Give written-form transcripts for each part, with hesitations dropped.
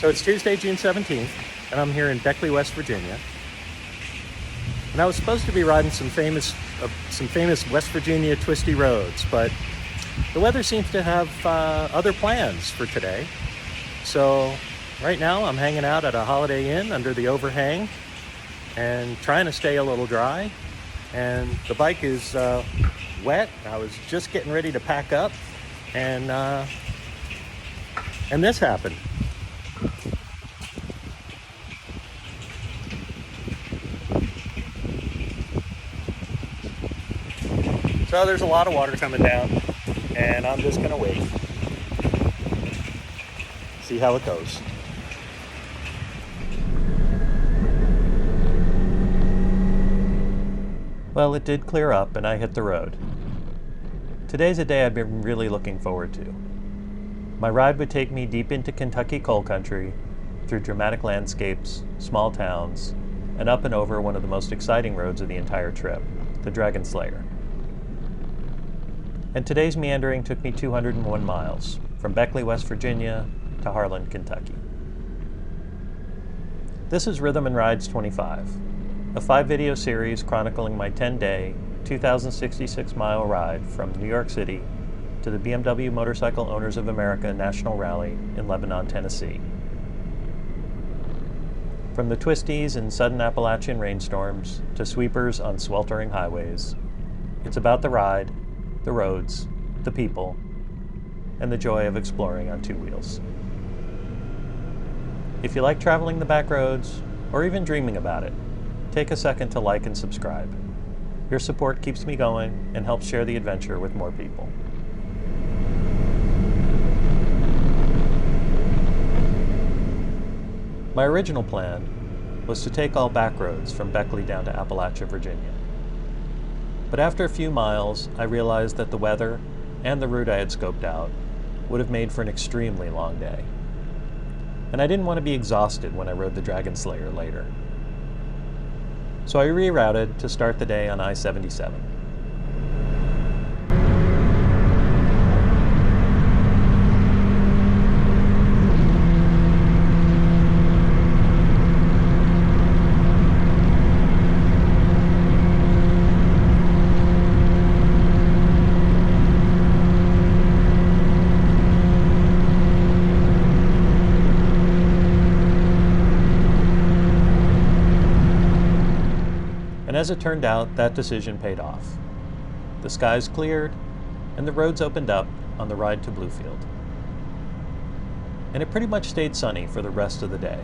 So it's Tuesday, June 17th, and I'm here in Beckley, West Virginia. And I was supposed to be riding some famous West Virginia twisty roads, but the weather seems to have other plans for today. So right now I'm hanging out at a Holiday Inn under the overhang and trying to stay a little dry. And the bike is wet. I was just getting ready to pack up, and this happened. So there's a lot of water coming down, and I'm just gonna wait. See how it goes. Well, it did clear up and I hit the road. Today's a day I've been really looking forward to. My ride would take me deep into Kentucky coal country, through dramatic landscapes, small towns, and up and over one of the most exciting roads of the entire trip, the Dragon Slayer. And today's meandering took me 201 miles, from Beckley, West Virginia to Harlan, Kentucky. This is Rhythm and Rides 25, a 5-video series chronicling my 10-day, 2,066-mile ride from New York City to the BMW Motorcycle Owners of America National Rally in Lebanon, Tennessee. From the twisties and sudden Appalachian rainstorms to sweepers on sweltering highways, it's about the ride, the roads, the people, and the joy of exploring on two wheels. If you like traveling the back roads, or even dreaming about it, take a second to like and subscribe. Your support keeps me going and helps share the adventure with more people. My original plan was to take all back roads from Beckley down to Appalachia, Virginia. But after a few miles, I realized that the weather and the route I had scoped out would have made for an extremely long day. And I didn't want to be exhausted when I rode the Dragon Slayer later. So I rerouted to start the day on I-77. And as it turned out, that decision paid off. The skies cleared, and the roads opened up on the ride to Bluefield. And it pretty much stayed sunny for the rest of the day.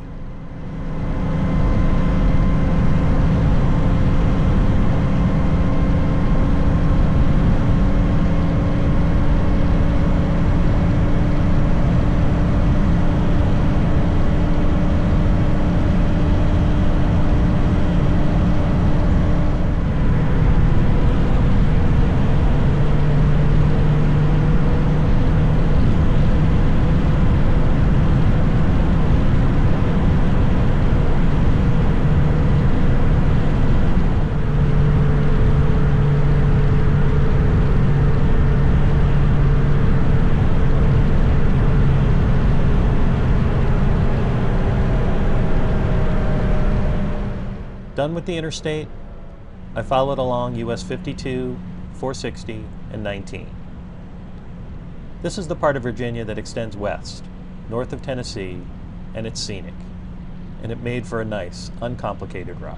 Done with the interstate, I followed along US 52, 460, and 19. This is the part of Virginia that extends west, north of Tennessee, and it's scenic, and it made for a nice, uncomplicated ride.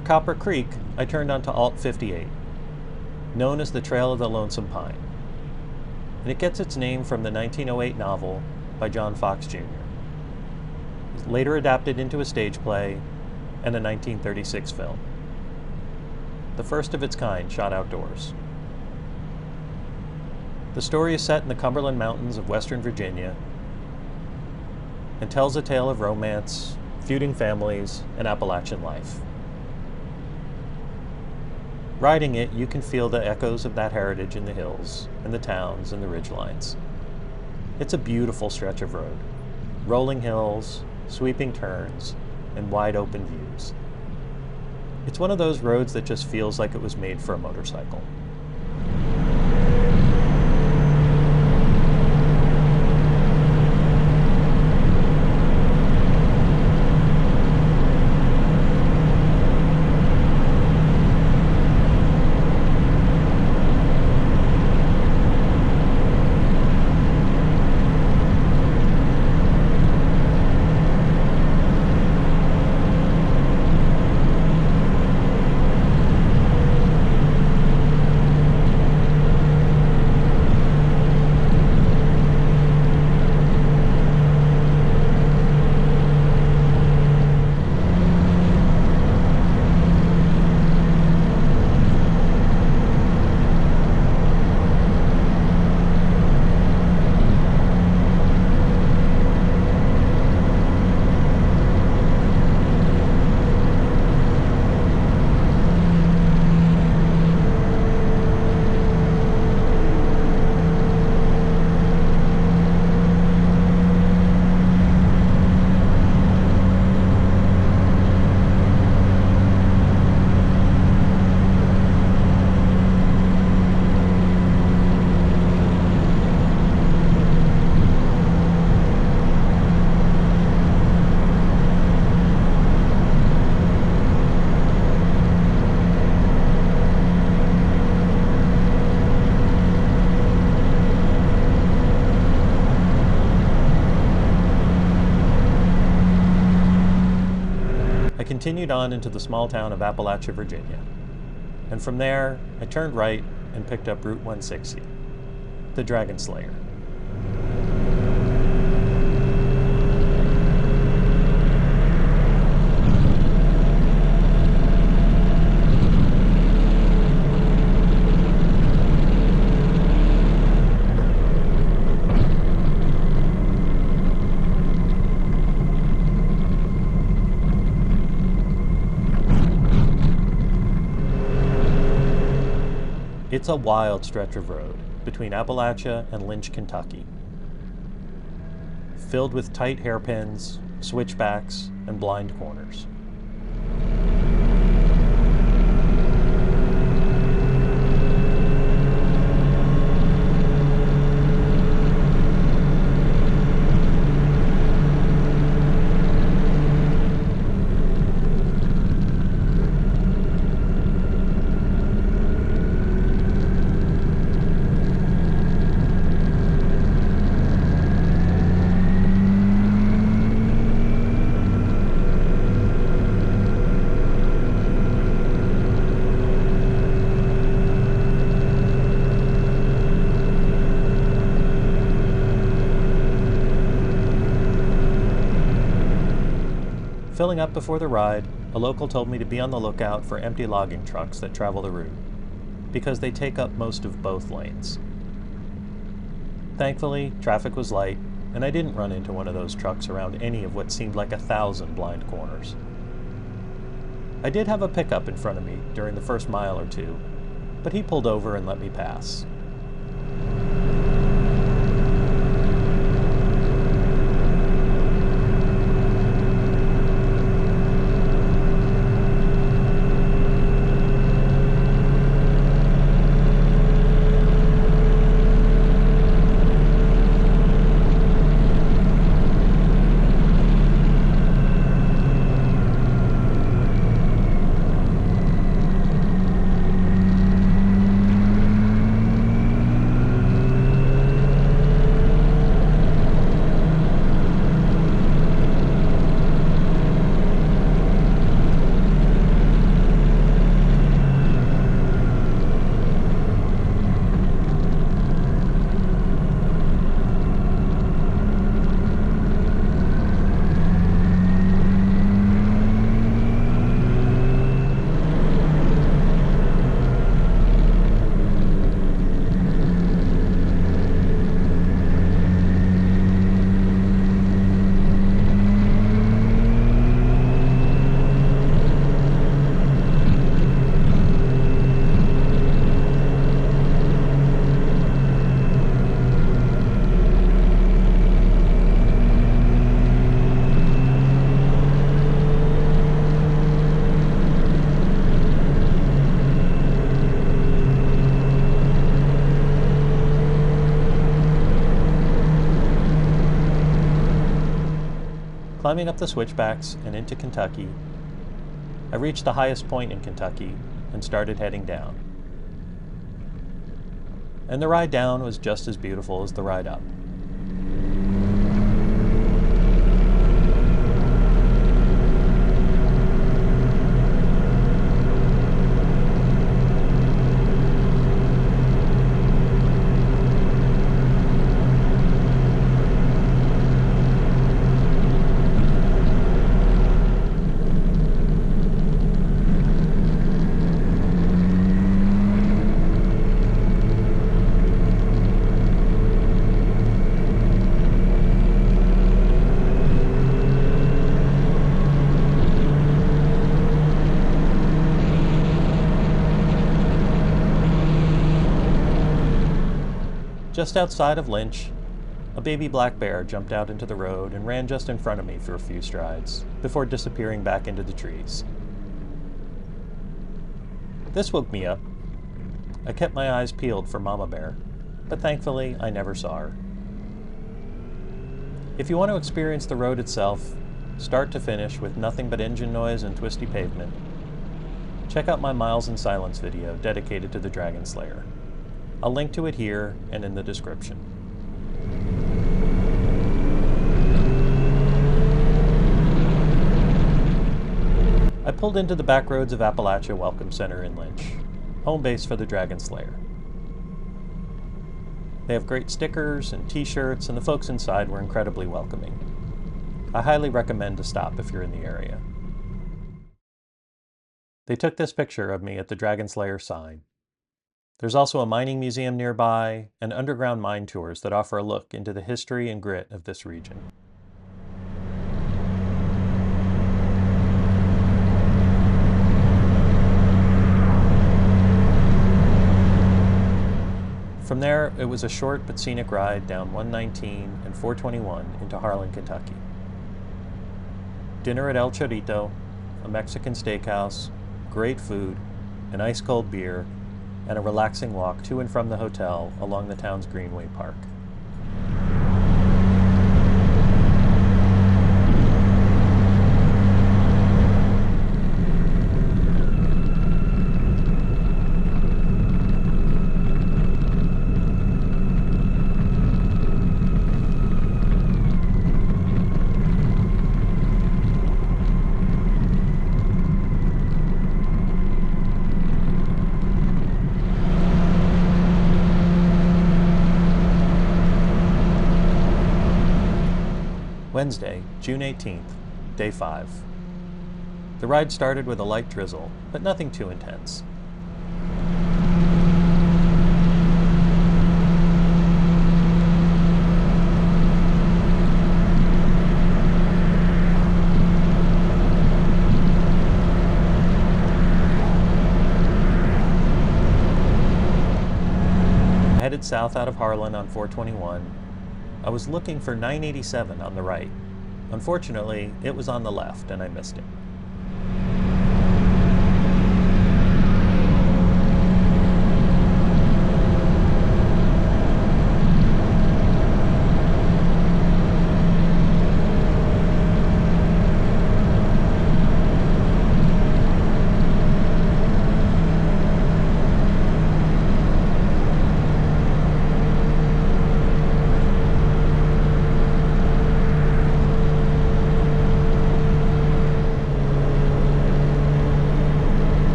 Near Copper Creek, I turned onto Alt 58, known as the Trail of the Lonesome Pine, and it gets its name from the 1908 novel by John Fox Jr., later adapted into a stage play and a 1936 film, the first of its kind shot outdoors. The story is set in the Cumberland Mountains of Western Virginia and tells a tale of romance, feuding families, and Appalachian life. Riding it, you can feel the echoes of that heritage in the hills, and the towns, and the ridgelines. It's a beautiful stretch of road. Rolling hills, sweeping turns, and wide open views. It's one of those roads that just feels like it was made for a motorcycle. Continued on into the small town of Appalachia, Virginia. And from there, I turned right and picked up Route 160, the Dragon Slayer. It's a wild stretch of road between Appalachia and Lynch, Kentucky, filled with tight hairpins, switchbacks, and blind corners. Filling up before the ride, a local told me to be on the lookout for empty logging trucks that travel the route, because they take up most of both lanes. Thankfully, traffic was light, and I didn't run into one of those trucks around any of what seemed like 1,000 blind corners. I did have a pickup in front of me during the first mile or two, but he pulled over and let me pass. Climbing up the switchbacks and into Kentucky, I reached the highest point in Kentucky and started heading down. And the ride down was just as beautiful as the ride up. Just outside of Lynch, a baby black bear jumped out into the road and ran just in front of me for a few strides, before disappearing back into the trees. This woke me up. I kept my eyes peeled for Mama Bear, but thankfully I never saw her. If you want to experience the road itself, start to finish with nothing but engine noise and twisty pavement, check out my Miles in Silence video dedicated to the Dragon Slayer. I'll link to it here and in the description. I pulled into the Backroads of Appalachia Welcome Center in Lynch, home base for the Dragon Slayer. They have great stickers and t-shirts, and the folks inside were incredibly welcoming. I highly recommend to stop if you're in the area. They took this picture of me at the Dragon Slayer sign. There's also a mining museum nearby and underground mine tours that offer a look into the history and grit of this region. From there, it was a short but scenic ride down 119 and 421 into Harlan, Kentucky. Dinner at El Chorito, a Mexican steakhouse, great food, an ice-cold beer, and a relaxing walk to and from the hotel along the town's Greenway Park. Wednesday, June 18th, day 5. The ride started with a light drizzle, but nothing too intense. I headed south out of Harlan on 421. I was looking for 987 on the right. Unfortunately, it was on the left and I missed it.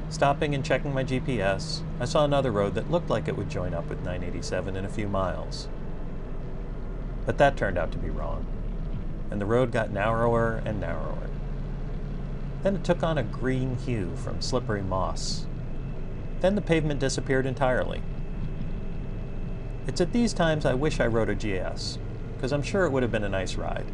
Stopping and checking my GPS, I saw another road that looked like it would join up with 987 in a few miles. But that turned out to be wrong, and the road got narrower and narrower. Then it took on a green hue from slippery moss. Then the pavement disappeared entirely. It's at these times I wish I rode a GS, because I'm sure it would have been a nice ride.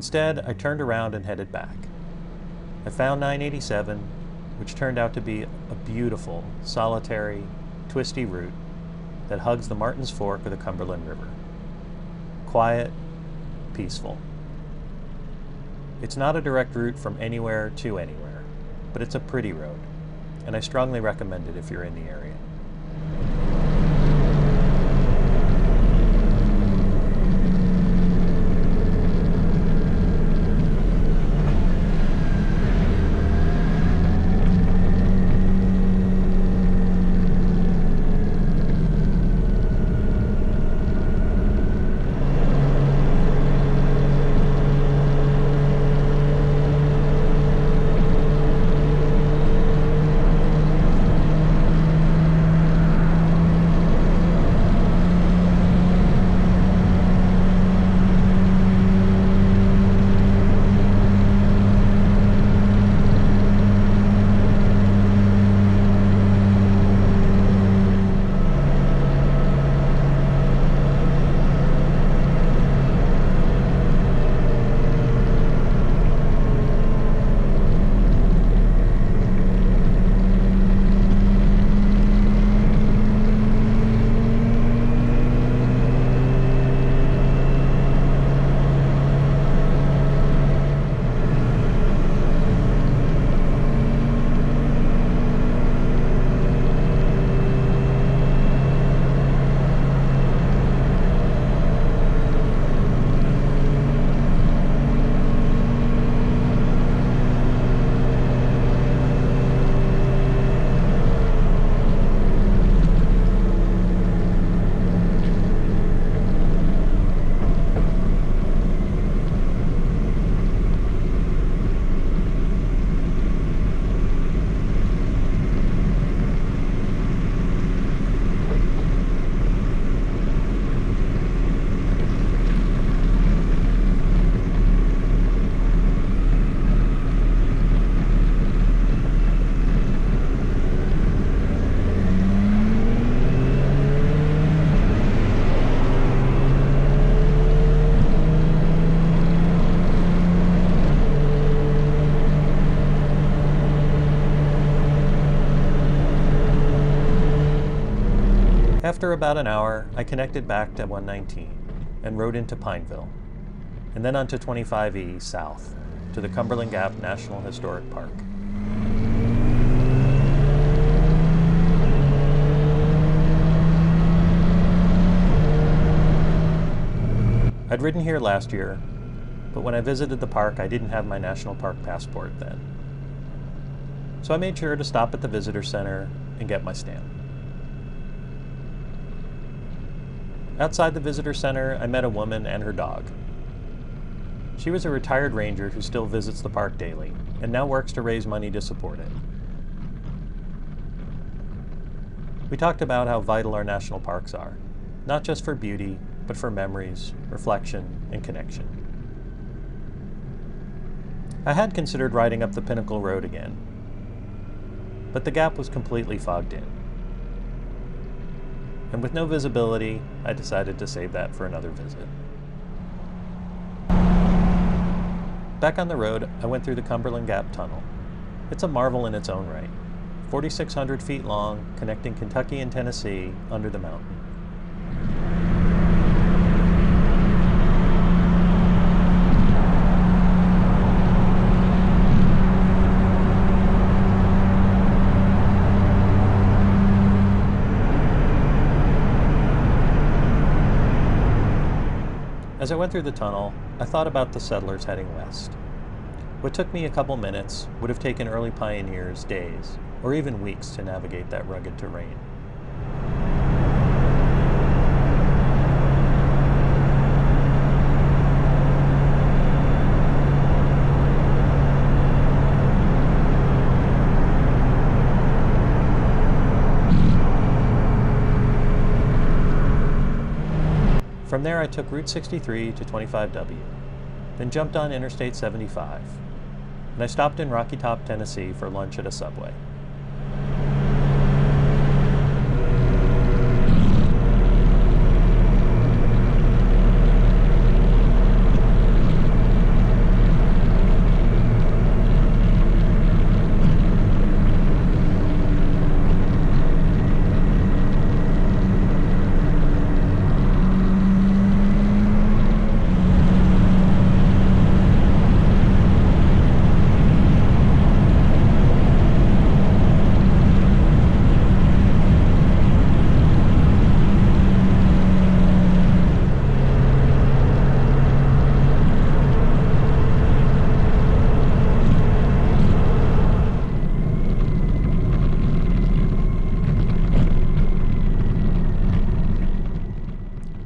Instead, I turned around and headed back. I found 987, which turned out to be a beautiful, solitary, twisty route that hugs the Martin's Fork of the Cumberland River. Quiet, peaceful. It's not a direct route from anywhere to anywhere, but it's a pretty road, and I strongly recommend it if you're in the area. After about an hour, I connected back to 119 and rode into Pineville, and then onto 25E south to the Cumberland Gap National Historic Park. I'd ridden here last year, but when I visited the park, I didn't have my national park passport then. So I made sure to stop at the visitor center and get my stamp. Outside the visitor center, I met a woman and her dog. She was a retired ranger who still visits the park daily and now works to raise money to support it. We talked about how vital our national parks are, not just for beauty, but for memories, reflection, and connection. I had considered riding up the Pinnacle Road again, but the gap was completely fogged in. And with no visibility, I decided to save that for another visit. Back on the road, I went through the Cumberland Gap Tunnel. It's a marvel in its own right. 4,600 feet long, connecting Kentucky and Tennessee under the mountain. As I went through the tunnel, I thought about the settlers heading west. What took me a couple minutes would have taken early pioneers days, or even weeks to navigate that rugged terrain. From there, I took Route 63 to 25W, then jumped on Interstate 75, and I stopped in Rocky Top, Tennessee for lunch at a Subway.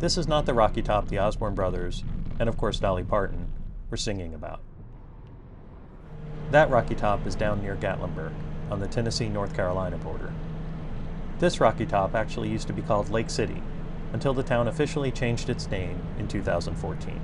This is not the rocky top the Osborne brothers, and of course Dolly Parton, were singing about. That rocky top is down near Gatlinburg, on the Tennessee-North Carolina border. This rocky top actually used to be called Lake City, until the town officially changed its name in 2014.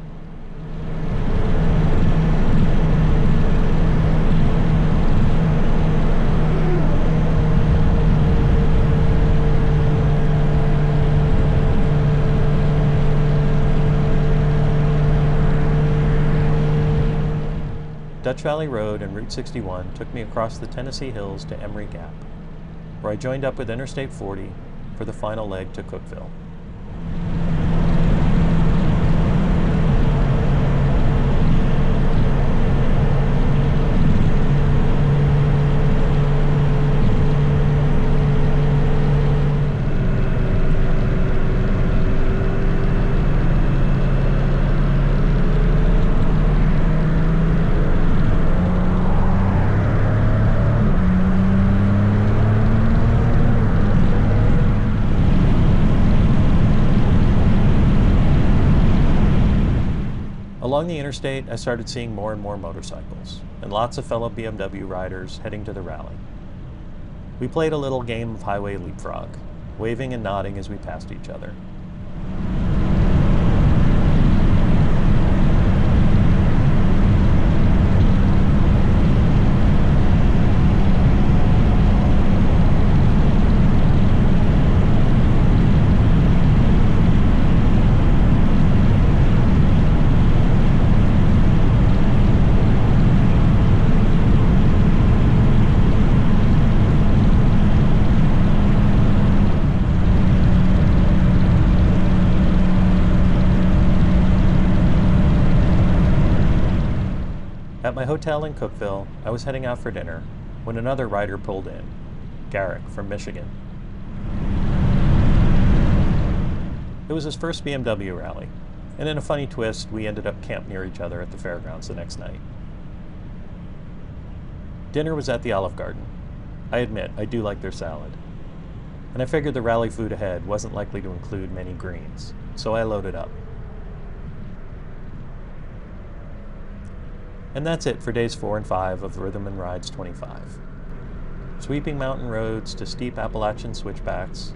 Dutch Valley Road and Route 61 took me across the Tennessee hills to Emory Gap, where I joined up with Interstate 40 for the final leg to Cookeville. Along the interstate, I started seeing more and more motorcycles, and lots of fellow BMW riders heading to the rally. We played a little game of highway leapfrog, waving and nodding as we passed each other. At my hotel in Cookeville, I was heading out for dinner when another rider pulled in, Garrick from Michigan. It was his first BMW rally, and in a funny twist, we ended up camped near each other at the fairgrounds the next night. Dinner was at the Olive Garden. I admit, I do like their salad. And I figured the rally food ahead wasn't likely to include many greens, so I loaded up. And that's it for days 4 and 5 of Rhythm and Rides 25. Sweeping mountain roads to steep Appalachian switchbacks,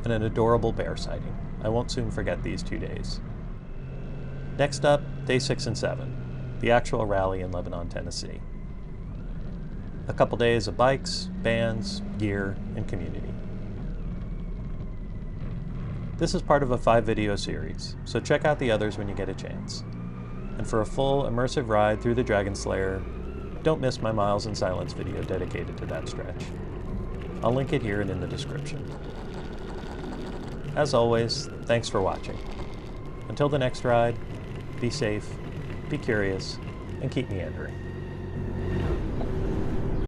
and an adorable bear sighting. I won't soon forget these 2 days. Next up, day 6 and 7, the actual rally in Lebanon, Tennessee. A couple days of bikes, bands, gear, and community. This is part of a 5-video series, so check out the others when you get a chance. And for a full, immersive ride through the Dragon Slayer, don't miss my Miles in Silence video dedicated to that stretch. I'll link it here and in the description. As always, thanks for watching. Until the next ride, be safe, be curious, and keep meandering.